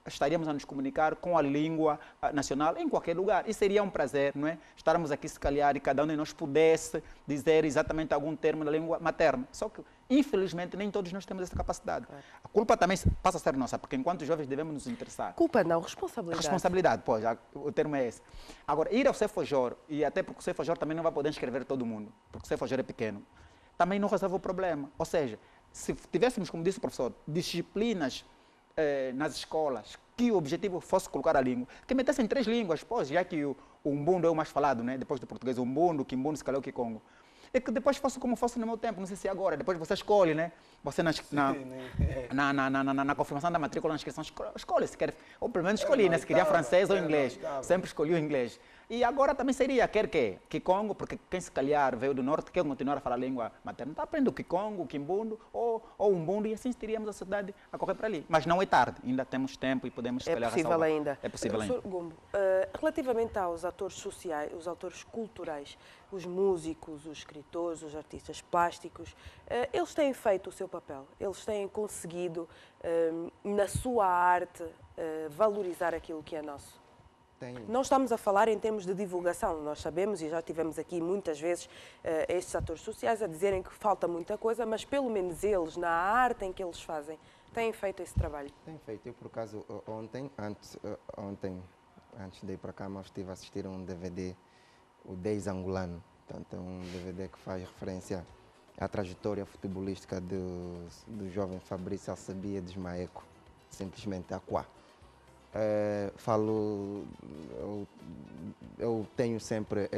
estaríamos a nos comunicar com a língua nacional em qualquer lugar. E seria um prazer, não é? Estarmos aqui, se calhar, e cada um de nós pudesse dizer exatamente algum termo da língua materna. Só que, infelizmente, nem todos nós temos essa capacidade. Claro. A culpa também passa a ser nossa, porque enquanto jovens devemos nos interessar. Culpa não, responsabilidade. Responsabilidade, pois, o termo é esse. Agora, ir ao Cefojor, e até porque o Cefojor também não vai poder inscrever todo mundo, porque o Cefojor é pequeno, também não resolve o problema. Ou seja, se tivéssemos, como disse o professor, disciplinas nas escolas, que o objetivo fosse colocar a língua, que metessem 3 línguas, pois, já que o umbundo é o mais falado, né? Depois do português, o umbundo, o quimbundo, se calhar o kikongo. E que depois fosse como fosse no meu tempo, não sei se é agora, depois você escolhe, né? Você na confirmação da matrícula, na inscrição, escolhe se quer, ou pelo menos escolhi, né? Se queria francês ou inglês, sempre escolhi o inglês. E agora também seria, quer que Kikongo, porque quem se calhar veio do norte, quer continuar a falar a língua materna, está aprendendo o Kikongo, o Kimbundo ou o Umbundo, e assim teríamos a sociedade a correr para ali. Mas não é tarde, ainda temos tempo e podemos se calhar possível ainda. É possível ainda. Professor Gumbo, relativamente aos atores sociais, os atores culturais, os músicos, os escritores, os artistas plásticos, eles têm feito o seu papel, eles têm conseguido, na sua arte, valorizar aquilo que é nosso. Não estamos a falar em termos de divulgação, nós sabemos e já tivemos aqui muitas vezes estes atores sociais a dizerem que falta muita coisa, mas pelo menos eles, na arte em que eles fazem, têm feito esse trabalho. Têm feito. Eu, por acaso, ontem, antes de ir para cá, eu estive a assistir a um DVD, o 10 Angolano, portanto, é um DVD que faz referência à trajetória futebolística do jovem Fabrício Alçabiades Maeco, simplesmente Aquá. Eu tenho sempre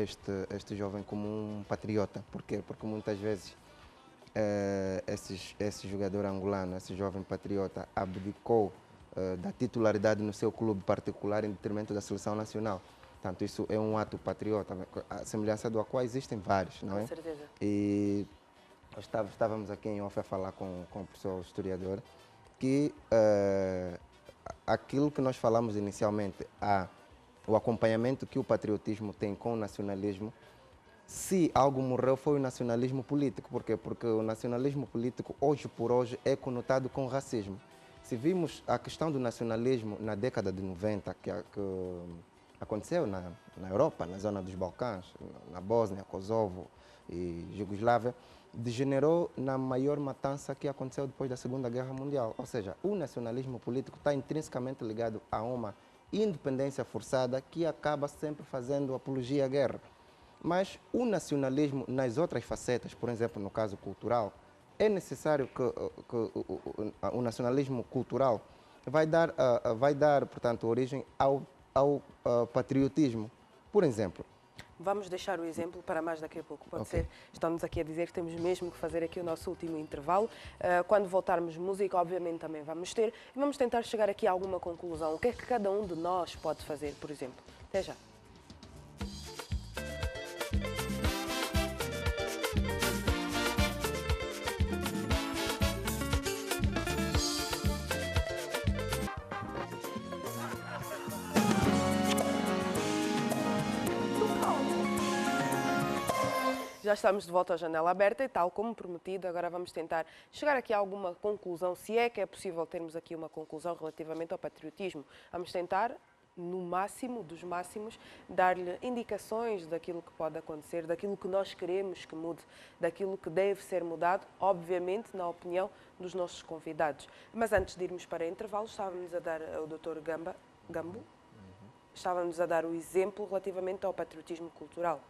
este jovem como um patriota. Porquê? Porque muitas vezes esse jogador angolano, esse jovem patriota, abdicou da titularidade no seu clube particular em detrimento da seleção nacional. Portanto, isso é um ato patriota. A semelhança do Aquá existem vários, não é? Com certeza. E estávamos aqui em off a falar com o professor historiador que aquilo que nós falamos inicialmente, o acompanhamento que o patriotismo tem com o nacionalismo, se algo morreu foi o nacionalismo político. Por quê? Porque o nacionalismo político, hoje por hoje, é conotado com racismo. Se vimos a questão do nacionalismo na década de 90, que aconteceu na Europa, na zona dos Balcãs, na Bósnia, Kosovo e Jugoslávia, degenerou na maior matança que aconteceu depois da Segunda Guerra Mundial. Ou seja, o nacionalismo político está intrinsecamente ligado a uma independência forçada que acaba sempre fazendo apologia à guerra. Mas o nacionalismo, nas outras facetas, por exemplo, no caso cultural, é necessário que o nacionalismo cultural vai dar, portanto, origem ao patriotismo. Por exemplo, vamos deixar o exemplo para mais daqui a pouco, pode ser? Estamos aqui a dizer que temos mesmo que fazer aqui o nosso último intervalo. Quando voltarmos música, obviamente, também vamos ter. E vamos tentar chegar aqui a alguma conclusão. O que é que cada um de nós pode fazer, por exemplo? Até já. Já estamos de volta à janela aberta e, tal como prometido, agora vamos tentar chegar aqui a alguma conclusão, se é que é possível termos aqui uma conclusão relativamente ao patriotismo. Vamos tentar, no máximo dos máximos, dar-lhe indicações daquilo que pode acontecer, daquilo que nós queremos que mude, daquilo que deve ser mudado, obviamente, na opinião dos nossos convidados. Mas antes de irmos para intervalo, estávamos a dar ao Dr. Gambo, estávamos a dar o exemplo relativamente ao patriotismo cultural.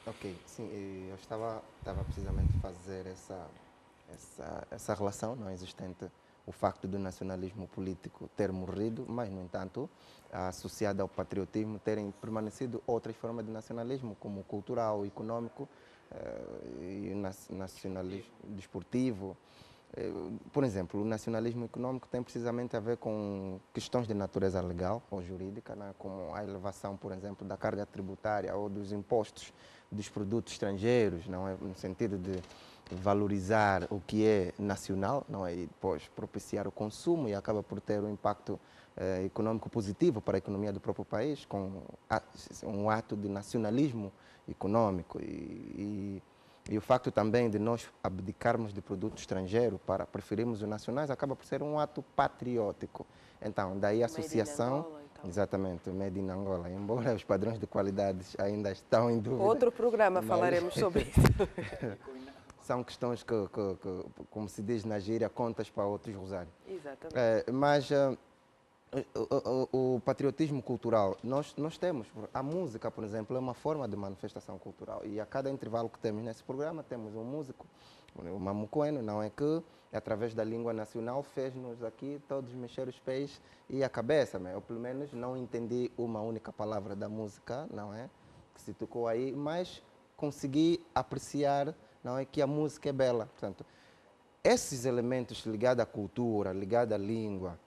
Ok, sim, eu estava precisamente a fazer essa relação não existente, o facto do nacionalismo político ter morrido, mas, no entanto, associado ao patriotismo, terem permanecido outras formas de nacionalismo, como o cultural, o econômico e o nacionalismo desportivo. Por exemplo, o nacionalismo econômico tem precisamente a ver com questões de natureza legal ou jurídica, né, como a elevação, por exemplo, da carga tributária ou dos impostos dos produtos estrangeiros, não é, no sentido de valorizar o que é nacional, não é, e depois propiciar o consumo, e acaba por ter um impacto econômico positivo para a economia do próprio país, com um ato de nacionalismo econômico. E o facto também de nós abdicarmos de produto estrangeiro para preferirmos os nacionais acaba por ser um ato patriótico. Então, daí a associação, exatamente, Made in Angola, embora os padrões de qualidade ainda estão em dúvida. Outro programa falaremos sobre isso. São questões que, como se diz na gíria, contas para outros rosário. Exatamente. Mas o patriotismo cultural, nós temos, a música, por exemplo, é uma forma de manifestação cultural. E a cada intervalo que temos nesse programa, temos um músico, o Mamu Coeno, não é que, através da língua nacional, fez-nos aqui todos mexer os pés e a cabeça. Eu, pelo menos, não entendi uma única palavra da música, não é? Que se tocou aí, mas consegui apreciar, não é, que a música é bela. Portanto, esses elementos ligados à cultura, ligados à língua,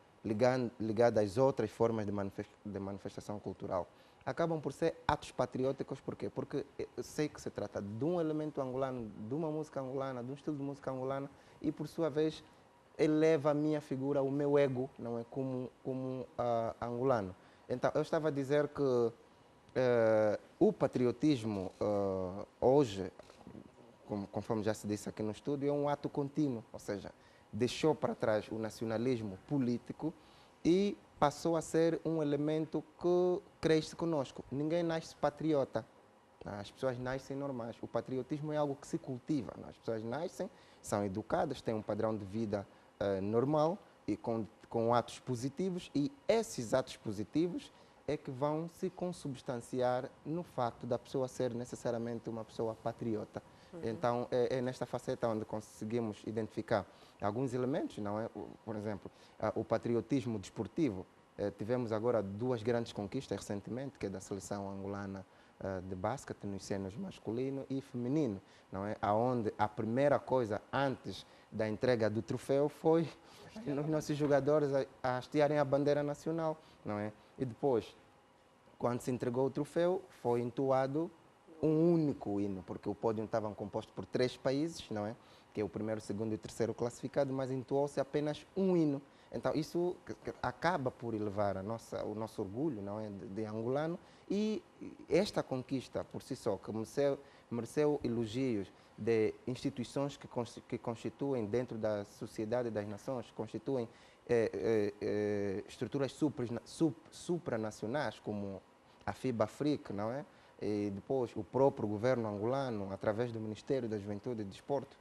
ligados às outras formas de manifestação cultural, acabam por ser atos patrióticos. Por quê? Porque eu sei que se trata de um elemento angolano, de uma música angolana, de um estilo de música angolana, e por sua vez eleva a minha figura, o meu ego, não é, como angolano. Então, eu estava a dizer que o patriotismo hoje, conforme já se disse aqui no estúdio, é um ato contínuo, ou seja, deixou para trás o nacionalismo político e passou a ser um elemento que cresce conosco. Ninguém nasce patriota, as pessoas nascem normais. O patriotismo é algo que se cultiva. As pessoas nascem, são educadas, têm um padrão de vida normal e com atos positivos, e esses atos positivos é que vão se consubstanciar no facto da pessoa ser necessariamente uma pessoa patriota. Então, é nesta faceta onde conseguimos identificar alguns elementos, não é? Por exemplo, o patriotismo desportivo. Tivemos agora duas grandes conquistas recentemente, que é da seleção angolana de basquete nos senos masculino e feminino, não é? Aonde a primeira coisa antes da entrega do troféu foi os nossos jogadores a hastearem a bandeira nacional, não é? E depois, quando se entregou o troféu, foi entoado um único hino, porque o pódio estava composto por 3 países, não é? Que é o primeiro, o segundo e o terceiro classificado, mas entoou-se apenas um hino. Então, isso acaba por elevar o nosso orgulho, não é, de angolano, e esta conquista, por si só, que mereceu elogios de instituições que constituem, dentro da sociedade das nações, constituem estruturas supranacionais, como a FIBA-Afrique, não é? E depois o próprio governo angolano, através do Ministério da Juventude e Desporto,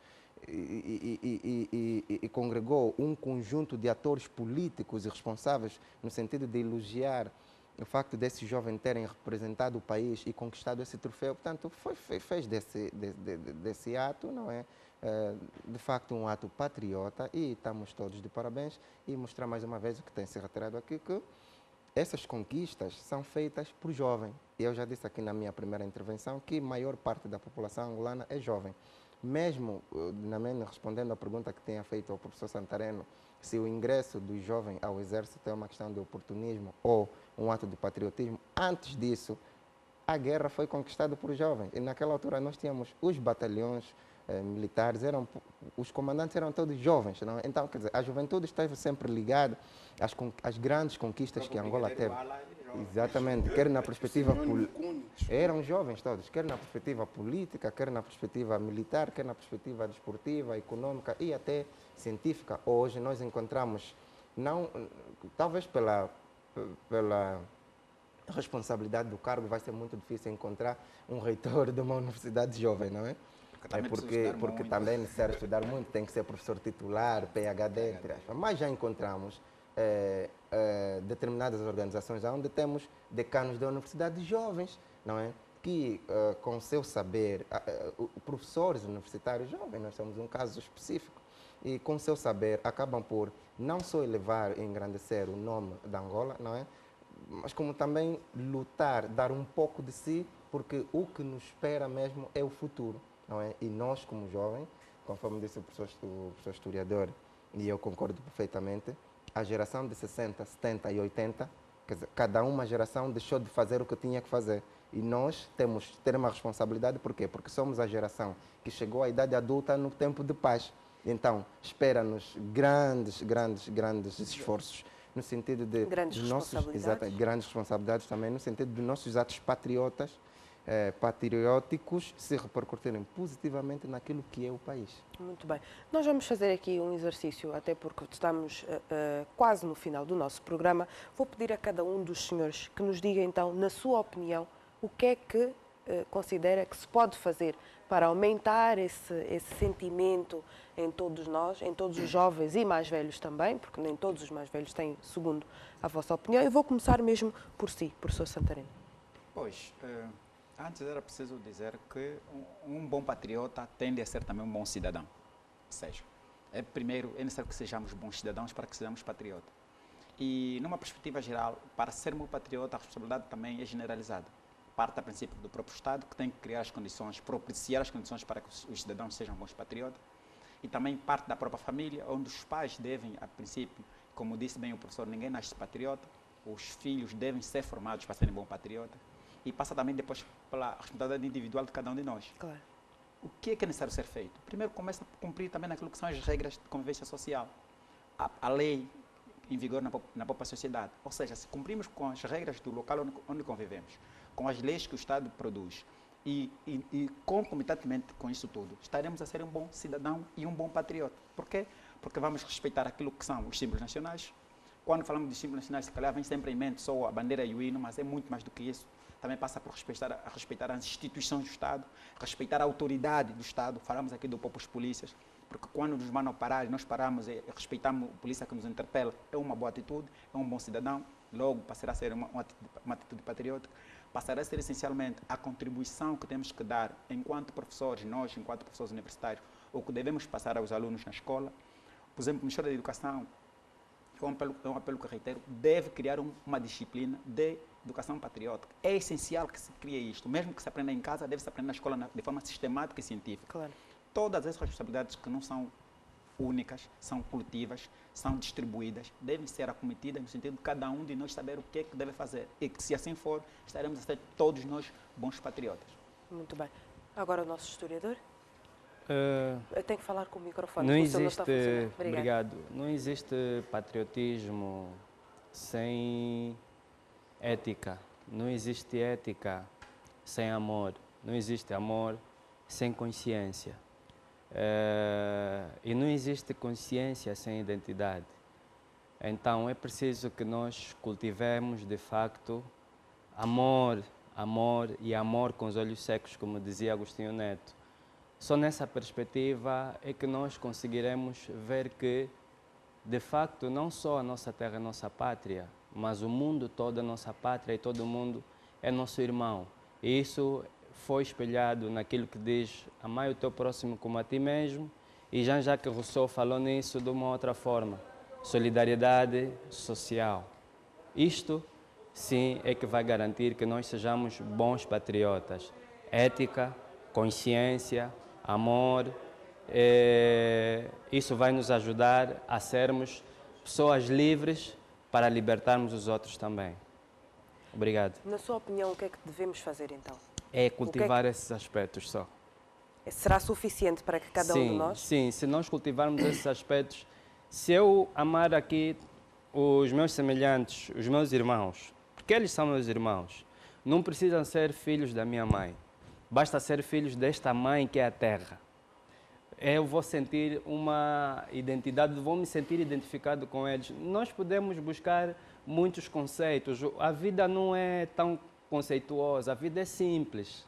e congregou um conjunto de atores políticos e responsáveis no sentido de elogiar o facto desses jovens terem representado o país e conquistado esse troféu. Portanto, fez desse ato, não é? De facto, um ato patriota, e estamos todos de parabéns. E mostrar mais uma vez o que tem se reiterado aqui, que essas conquistas são feitas por jovens. E eu já disse aqui na minha primeira intervenção que a maior parte da população angolana é jovem. Mesmo, respondendo à pergunta que tinha feito ao professor Santareno, se o ingresso do jovem ao exército é uma questão de oportunismo ou um ato de patriotismo, antes disso, a guerra foi conquistada por jovens. E naquela altura nós tínhamos os batalhões militares, os comandantes eram todos jovens, não é? Então, quer dizer, a juventude esteve sempre ligada às grandes conquistas que Angola teve. Exatamente, quer na perspectiva eram jovens todos, quer na perspectiva política, quer na perspectiva militar, quer na perspectiva desportiva, econômica e até científica. Hoje nós encontramos, não, talvez pela responsabilidade do cargo, vai ser muito difícil encontrar um reitor de uma universidade jovem, não é? Porque também necessário estudar muito, tem que ser professor titular, PhD, entre aspas. Mas já encontramos determinadas organizações onde temos decanos de universidades jovens, não é? Que com seu saber, professores universitários jovens, nós temos um caso específico, e com seu saber acabam por não só elevar e engrandecer o nome da Angola, não é? Mas como também lutar, dar um pouco de si, porque o que nos espera mesmo é o futuro, não é? E nós, como jovens, conforme disse o professor historiador, e eu concordo perfeitamente, a geração de 60, 70 e 80, quer dizer, cada uma geração deixou de fazer o que tinha que fazer. E nós temos que ter uma responsabilidade, por quê? Porque somos a geração que chegou à idade adulta no tempo de paz. Então, espera-nos grandes esforços no sentido de grandes responsabilidades. Grandes responsabilidades também, no sentido de nossos atos patriotas patrióticos se repercutirem positivamente naquilo que é o país. Muito bem. Nós vamos fazer aqui um exercício, até porque estamos quase no final do nosso programa. Vou pedir a cada um dos senhores que nos diga, então, na sua opinião, o que é que considera que se pode fazer para aumentar esse sentimento em todos nós, em todos os jovens e mais velhos também, porque nem todos os mais velhos têm, segundo a vossa opinião. Eu vou começar mesmo por si, professor Santareno. Pois, antes era preciso dizer que um bom patriota tende a ser também um bom cidadão. Ou seja, primeiro é necessário que sejamos bons cidadãos para que sejamos patriotas. E numa perspectiva geral, para sermos patriota, a responsabilidade também é generalizada. Parte a princípio do próprio Estado, que tem que criar as condições, propiciar as condições para que os cidadãos sejam bons patriotas. E também parte da própria família, onde os pais devem, a princípio, como disse bem o professor, ninguém nasce patriota, os filhos devem ser formados para serem bons patriotas. E passa também depois pela responsabilidade individual de cada um de nós. Claro. O que é necessário ser feito? Primeiro, começa a cumprir também naquilo que são as regras de convivência social. A lei em vigor na própria sociedade. Ou seja, se cumprimos com as regras do local onde convivemos, com as leis que o Estado produz e concomitantemente com isso tudo, estaremos a ser um bom cidadão e um bom patriota. Por quê? Porque vamos respeitar aquilo que são os símbolos nacionais. Quando falamos de símbolos nacionais, se calhar vem sempre em mente só a bandeira e o hino, mas é muito mais do que isso. Também passa por respeitar as instituições do Estado, respeitar a autoridade do Estado. Falamos aqui do próprio polícias, porque quando nos mandam parar, nós paramos e respeitamos a polícia que nos interpela. É uma boa atitude, é um bom cidadão, logo passará a ser uma atitude patriótica. Passará a ser essencialmente a contribuição que temos que dar enquanto professores, nós, enquanto professores universitários, o que devemos passar aos alunos na escola. Por exemplo, o Ministério da Educação, é um apelo que reitero, deve criar uma disciplina de educação patriótica. É essencial que se crie isto. Mesmo que se aprenda em casa, deve se aprender na escola de forma sistemática e científica. Claro. Todas essas responsabilidades que não são únicas, são coletivas, são distribuídas, devem ser acometidas no sentido de cada um de nós saber o que é que deve fazer. E que, se assim for, estaremos a ser todos nós bons patriotas. Muito bem. Agora o nosso historiador. Eu tenho que falar com o microfone. Não existe, não obrigado. Não existe patriotismo sem ética. Não existe ética sem amor. Não existe amor sem consciência. E não existe consciência sem identidade. Então é preciso que nós cultivemos de facto amor e amor com os olhos secos, como dizia Agostinho Neto. Só nessa perspectiva é que nós conseguiremos ver que, de facto, não só a nossa terra é nossa pátria, mas o mundo todo é nossa pátria e todo mundo é nosso irmão. E isso foi espelhado naquilo que diz: amai o teu próximo como a ti mesmo, e Jean-Jacques Rousseau falou nisso de uma outra forma: solidariedade social. Isto, sim, é que vai garantir que nós sejamos bons patriotas. Ética, consciência, amor, isso vai nos ajudar a sermos pessoas livres para libertarmos os outros também. Obrigado. Na sua opinião, o que é que devemos fazer então? É cultivar esses aspectos só. Será suficiente para que cada um de nós? Sim, se nós cultivarmos esses aspectos, se eu amar aqui os meus semelhantes, os meus irmãos, porque eles são meus irmãos, não precisam ser filhos da minha mãe, basta ser filhos desta mãe que é a terra. Eu vou sentir uma identidade, vou me sentir identificado com eles. Nós podemos buscar muitos conceitos. A vida não é tão conceituosa, a vida é simples.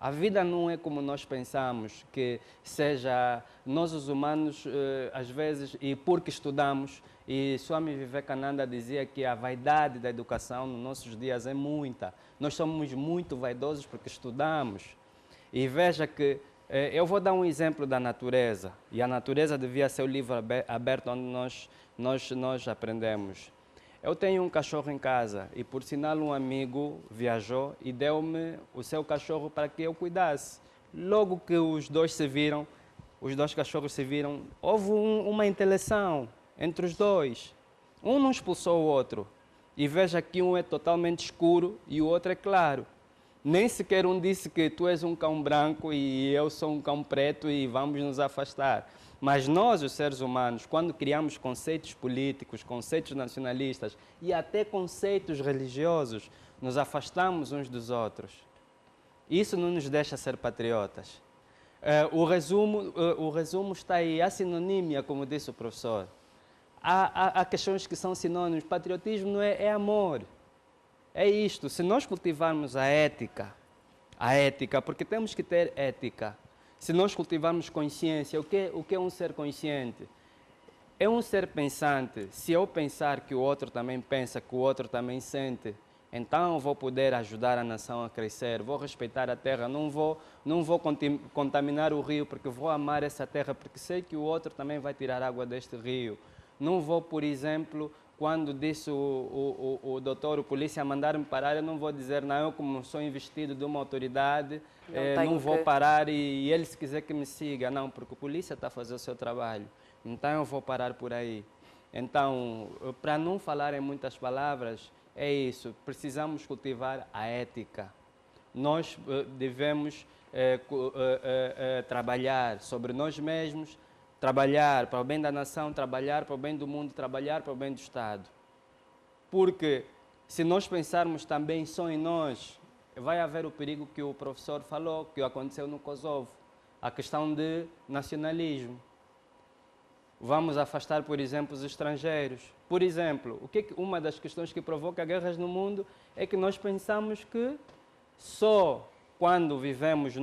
A vida não é como nós pensamos, que seja nós os humanos, às vezes, e porque estudamos, e Swami Vivekananda dizia que a vaidade da educação nos nossos dias é muita. Nós somos muito vaidosos porque estudamos. E veja que eu vou dar um exemplo da natureza, e a natureza devia ser o livro aberto onde nós aprendemos. Eu tenho um cachorro em casa e, por sinal, um amigo viajou e deu-me o seu cachorro para que eu cuidasse. Logo que os dois cachorros se viram, houve uma interação entre os dois. Um não expulsou o outro. E veja que um é totalmente escuro e o outro é claro. Nem sequer um disse que tu és um cão branco e eu sou um cão preto e vamos nos afastar. Mas nós, os seres humanos, quando criamos conceitos políticos, conceitos nacionalistas e até conceitos religiosos, nos afastamos uns dos outros. Isso não nos deixa ser patriotas. O resumo está aí, a sinonímia, como disse o professor. Há questões que são sinônimos. Patriotismo não é amor. É isto. Se nós cultivarmos a ética, porque temos que ter ética. Se nós cultivarmos consciência, o que é um ser consciente? É um ser pensante. Se eu pensar que o outro também pensa, que o outro também sente, então eu vou poder ajudar a nação a crescer, vou respeitar a terra, não vou contaminar o rio, porque vou amar essa terra, porque sei que o outro também vai tirar água deste rio. Não vou, por exemplo, quando disse o doutor, o polícia mandar-me parar, eu não vou dizer, não, eu como sou investido de uma autoridade, não vou parar e ele se quiser que me siga. Não, porque o polícia está a fazer o seu trabalho. Então eu vou parar por aí. Então, para não falar em muitas palavras, é isso, precisamos cultivar a ética. Nós devemos trabalhar sobre nós mesmos, trabalhar para o bem da nação, trabalhar para o bem do mundo, trabalhar para o bem do Estado. Porque se nós pensarmos também só em nós, vai haver o perigo que o professor falou, que aconteceu no Kosovo, a questão de nacionalismo. Vamos afastar, por exemplo, os estrangeiros. Por exemplo, uma das questões que provoca guerras no mundo é que nós pensamos que só quando vivemos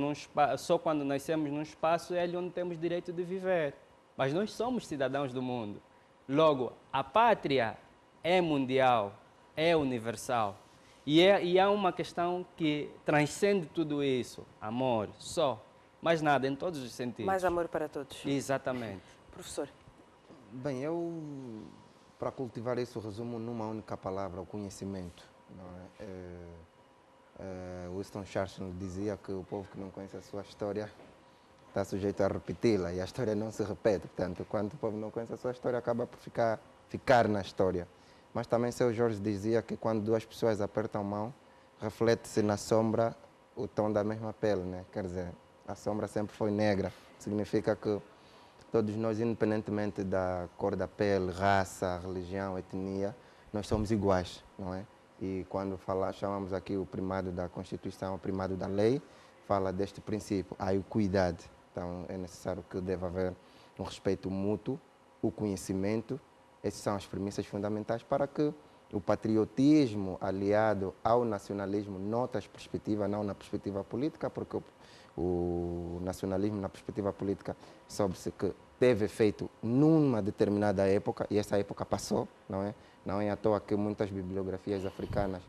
só quando nascemos num espaço é ali onde temos direito de viver. Mas nós somos cidadãos do mundo. Logo, a pátria é mundial, é universal. E há uma questão que transcende tudo isso. Amor, só. Mais nada, em todos os sentidos. Mais amor para todos. Exatamente. Professor. Bem, para cultivar isso, resumo numa única palavra, o conhecimento. Não é? Winston Churchill dizia que o povo que não conhece a sua história está sujeito a repeti-la, e a história não se repete. Portanto, quando o povo não conhece a sua história, acaba por ficar na história. Mas também seu Jorge dizia que quando duas pessoas apertam mão, reflete-se na sombra o tom da mesma pele, né? Quer dizer, a sombra sempre foi negra. Significa que todos nós, independentemente da cor da pele, raça, religião, etnia, nós somos iguais, não é? E quando chamamos aqui o primado da Constituição, o primado da lei, fala deste princípio, a equidade. Então, é necessário que deva haver um respeito mútuo, o conhecimento. Essas são as premissas fundamentais para que o patriotismo aliado ao nacionalismo, noutras perspectivas, não na perspectiva política, porque o nacionalismo na perspectiva política soube-se que teve efeito numa determinada época, e essa época passou, não é? Não é à toa que muitas bibliografias africanas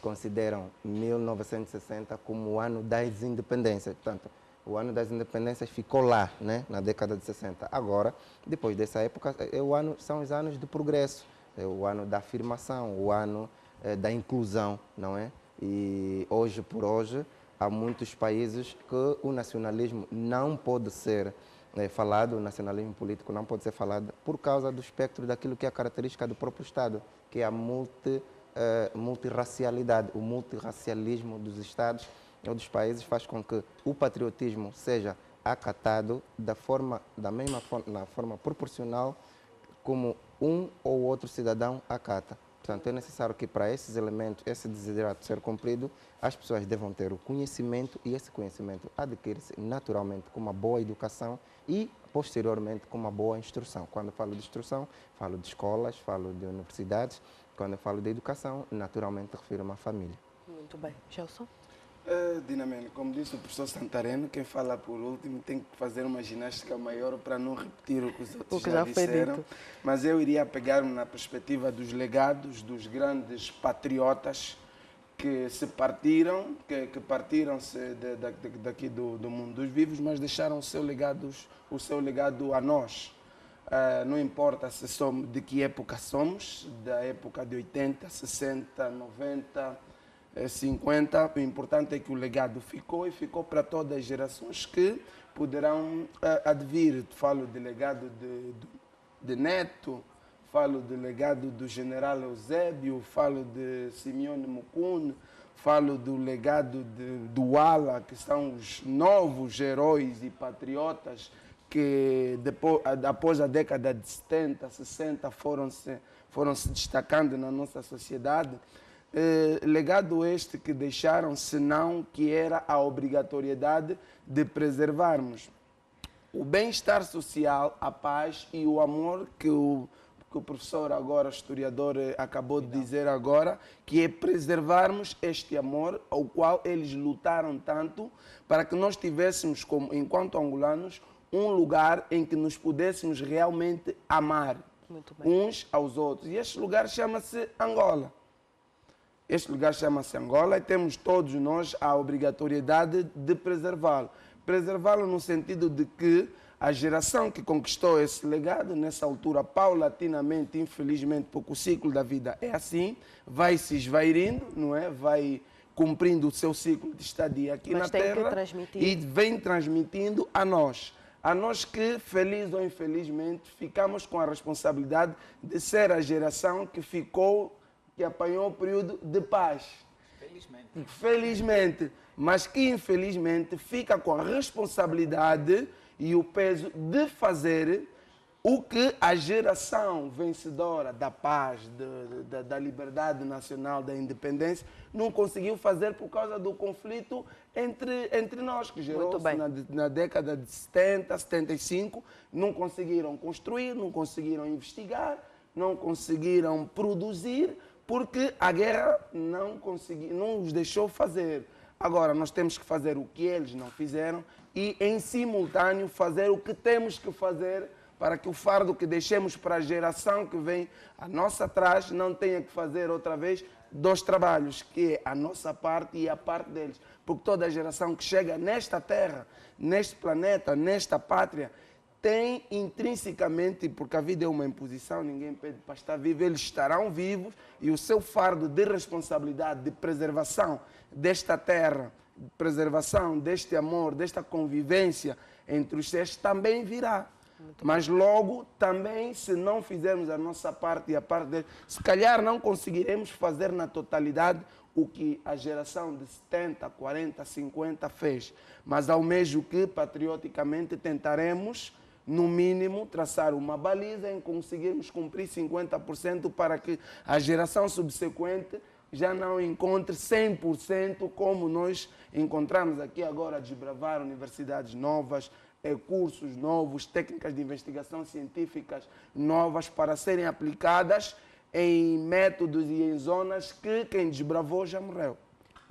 consideram 1960 como o ano das independências. Portanto, o ano das independências ficou lá, né, na década de 60. Agora, depois dessa época, são os anos de progresso, é o ano da afirmação, o ano da inclusão, não é? E hoje por hoje, há muitos países que o nacionalismo não pode ser falado, o nacionalismo político não pode ser falado por causa do espectro daquilo que é a característica do próprio Estado, que é a multirracialidade, o multirracialismo dos Estados ou dos países faz com que o patriotismo seja acatado na forma proporcional como um ou outro cidadão acata. Portanto, é necessário que para esses elementos, esse desiderato ser cumprido, as pessoas devam ter o conhecimento, e esse conhecimento adquire-se naturalmente com uma boa educação e, posteriormente, com uma boa instrução. Quando falo de instrução, falo de escolas, falo de universidades. Quando eu falo de educação, naturalmente refiro-me à família. Muito bem. Gelson? Dinamene, como disse o professor Santareno, quem fala por último tem que fazer uma ginástica maior para não repetir o que os outros já disseram. Mas eu iria pegar-me na perspectiva dos legados, dos grandes patriotas que se partiram, que partiram-se daqui do mundo dos vivos, mas deixaram o seu legado a nós. Não importa de que época somos, da época de 80, 60, 90... 50, o importante é que o legado ficou e ficou para todas as gerações que poderão advir. Falo de legado de Neto, falo do legado do general Eusébio, falo de Simeone Mukune, falo do legado do Ala, que são os novos heróis e patriotas que após a década de 70, 60 foram se destacando na nossa sociedade. legado este que deixaram, senão que era a obrigatoriedade de preservarmos o bem-estar social, a paz e o amor que o professor agora, historiador, acabou de dizer agora, que é preservarmos este amor ao qual eles lutaram tanto para que nós tivéssemos, como, enquanto angolanos, um lugar em que nos pudéssemos realmente amar uns aos outros. E este lugar chama-se Angola. Este lugar chama-se Angola e temos todos nós a obrigatoriedade de preservá-lo. Preservá-lo no sentido de que a geração que conquistou esse legado, nessa altura, paulatinamente, infelizmente, porque o ciclo da vida é assim, vai se esvairindo, não é? Vai cumprindo o seu ciclo de estadia aqui na Terra e vem transmitindo a nós. A nós que, feliz ou infelizmente, ficamos com a responsabilidade de ser a geração que apanhou o período de paz. Felizmente. Mas que, infelizmente, fica com a responsabilidade e o peso de fazer o que a geração vencedora da paz, da liberdade nacional, da independência, não conseguiu fazer por causa do conflito entre nós, que gerou-se na década de 70, 75. Não conseguiram construir, não conseguiram investigar, não conseguiram produzir, porque a guerra não os deixou fazer. Agora, nós temos que fazer o que eles não fizeram e, em simultâneo, fazer o que temos que fazer para que o fardo que deixemos para a geração que vem a nossa atrás não tenha que fazer outra vez 2 trabalhos, que é a nossa parte e a parte deles. Porque toda geração que chega nesta terra, neste planeta, nesta pátria, tem intrinsecamente, porque a vida é uma imposição, ninguém pede para estar vivo, eles estarão vivos e o seu fardo de responsabilidade, de preservação desta terra, de preservação deste amor, desta convivência entre os seres também virá. Mas logo também, se não fizermos a nossa parte e a parte deles, se calhar não conseguiremos fazer na totalidade o que a geração de 70, 40, 50 fez. Mas ao mesmo que, patrioticamente, tentaremos, no mínimo, traçar uma baliza em conseguirmos cumprir 50% para que a geração subsequente já não encontre 100% como nós encontramos aqui agora a desbravar universidades novas, cursos novos, técnicas de investigação científicas novas para serem aplicadas em métodos e em zonas que quem desbravou já morreu.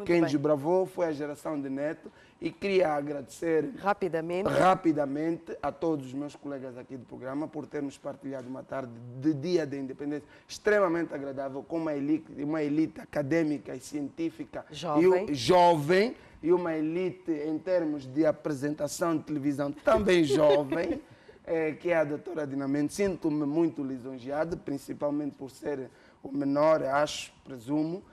Quem desbravou foi a geração de Neto e queria agradecer rapidamente a todos os meus colegas aqui do programa por termos partilhado uma tarde de Dia da Independência extremamente agradável com uma elite acadêmica e científica jovem e uma elite em termos de apresentação de televisão também jovem, que é a doutora Dinamite. Sinto-me muito lisonjeado, principalmente por ser o menor, presumo,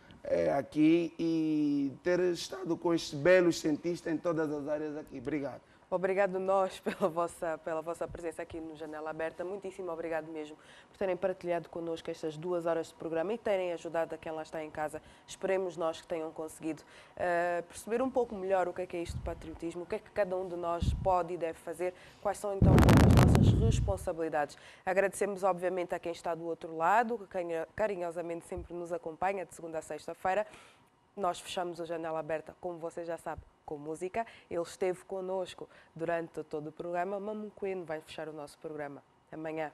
aqui e ter estado com estes belos cientistas em todas as áreas aqui. Obrigado. Obrigado nós pela vossa presença aqui no Janela Aberta. Muitíssimo obrigado mesmo por terem partilhado connosco estas 2 horas de programa e terem ajudado a quem lá está em casa. Esperemos nós que tenham conseguido perceber um pouco melhor o que é isto de patriotismo, o que é que cada um de nós pode e deve fazer, quais são então as nossas responsabilidades. Agradecemos obviamente a quem está do outro lado, que carinhosamente sempre nos acompanha de segunda a sexta-feira. Nós fechamos a Janela Aberta, como você já sabe, com música. Ele esteve connosco durante todo o programa. Mamu Coelho vai fechar o nosso programa. Amanhã.